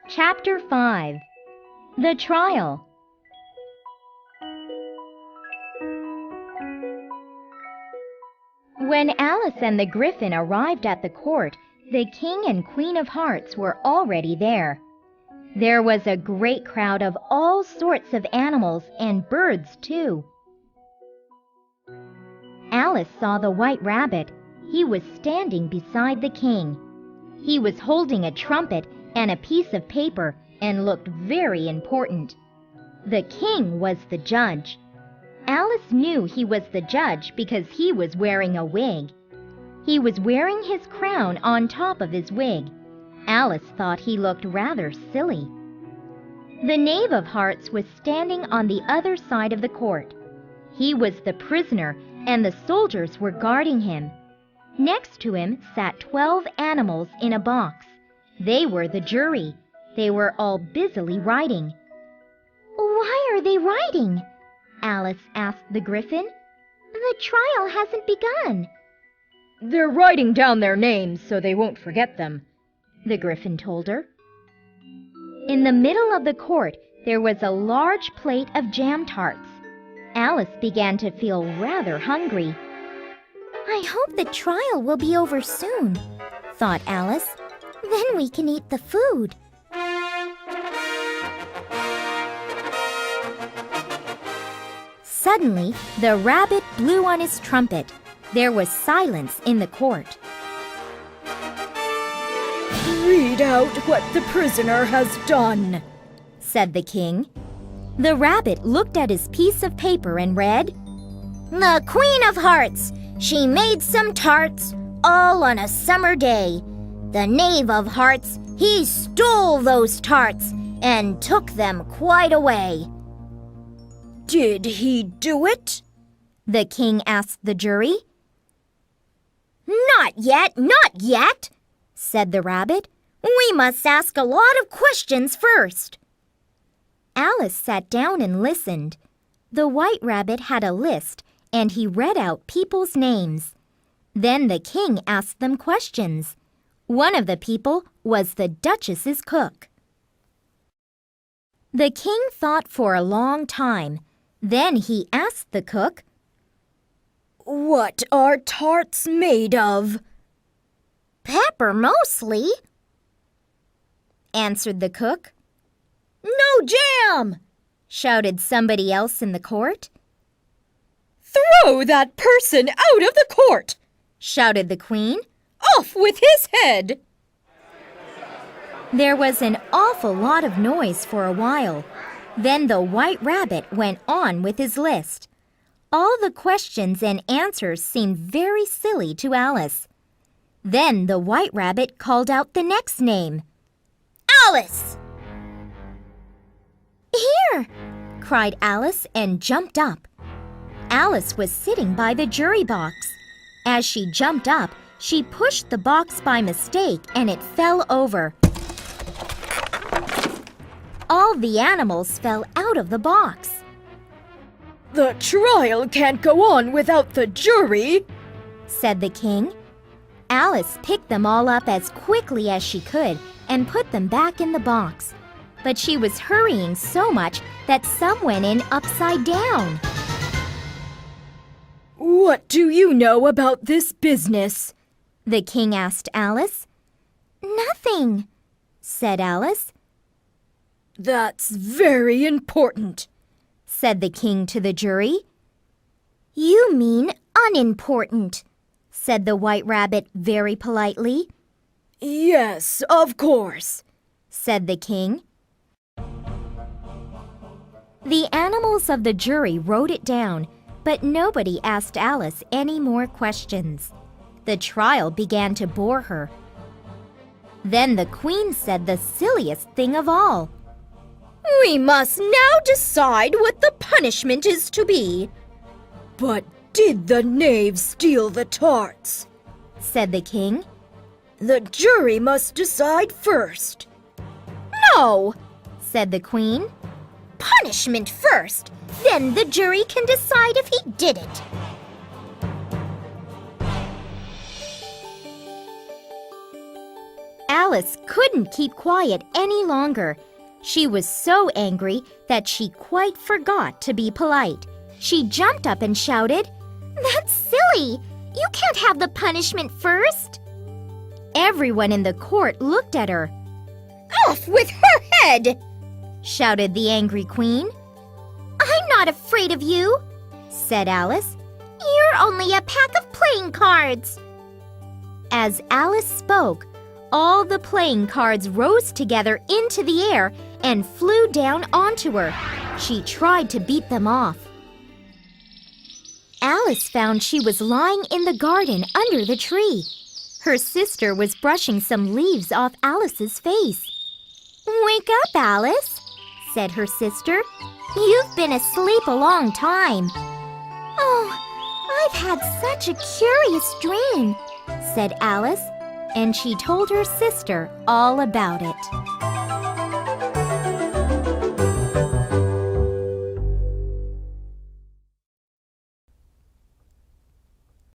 Chapter 5. The Trial. When Alice and the Griffin arrived at the court, the King and Queen of Hearts were already there. There was a great crowd of all sorts of animals and birds, too. Alice saw the White Rabbit. He was standing beside the King. He was holding a trumpet and a piece of paper and looked very important. The King was the judge. Alice knew he was the judge because he was wearing a wig. He was wearing his crown on top of his wig. Alice thought he looked rather silly. The Knave of Hearts was standing on the other side of the court. He was the prisoner, and the soldiers were guarding him. Next to him sat 12 animals in a box. They were the jury. They were all busily writing. "Why are they writing?" Alice asked the Griffin. "The trial hasn't begun." "They're writing down their names so they won't forget them," the Griffin told her. In the middle of the court, there was a large plate of jam tarts. Alice began to feel rather hungry. "I hope the trial will be over soon," thought Alice. "Then we can eat the food." Suddenly, the rabbit blew on his trumpet. There was silence in the court. "Read out what the prisoner has done," said the King. The rabbit looked at his piece of paper and read, "The Queen of Hearts, she made some tarts, all on a summer day. The Knave of Hearts, he stole those tarts and took them quite away." "Did he do it?" the King asked the jury. "Not yet," said the rabbit. "We must ask a lot of questions first." Alice sat down and listened. The White Rabbit had a list, and he read out people's names. Then the King asked them questions. One of the people was the Duchess's cook. The King thought for a long time. Then he asked the cook, "What are tarts made of?" "Pepper mostly," answered the cook. "No jam!" shouted somebody else in the court. "Throw that person out of the court!" shouted the Queen. "Off with his head!" There was an awful lot of noise for a while. Then the White Rabbit went on with his list. All the questions and answers seemed very silly to Alice. Then the White Rabbit called out the next name. "Alice!" "Here!" cried Alice and jumped up. Alice was sitting by the jury box. As she jumped up, she pushed the box by mistake and it fell over. All the animals fell out of the box. "The trial can't go on without the jury," said the King. Alice picked them all up as quickly as she could and put them back in the box. But she was hurrying so much that some went in upside down. "What do you know about this business?" the King asked Alice. "Nothing," said Alice. "That's very important," said the King to the jury. "You mean unimportant," said the White Rabbit very politely. "Yes, of course," said the King. The animals of the jury wrote it down, but nobody asked Alice any more questions. The trial began to bore her. Then the Queen said the silliest thing of all. "We must now decide what the punishment is to be." "But did the knave steal the tarts?" said the King. "The jury must decide first." "No," said the Queen. "Punishment first, then the jury can decide if he did it." Alice couldn't keep quiet any longer. She was so angry that she quite forgot to be polite. She jumped up and shouted, "That's silly! You can't have the punishment first!" Everyone in the court looked at her. "Off with her head!" shouted the angry queen. "I'm not afraid of you," said Alice. "You're only a pack of playing cards." As Alice spoke, all the playing cards rose together into the air and flew down onto her. She tried to beat them off. Alice found she was lying in the garden under the tree. Her sister was brushing some leaves off Alice's face. "Wake up, Alice," said her sister. "You've been asleep a long time." "Oh, I've had such a curious dream," said Alice, and she told her sister all about it.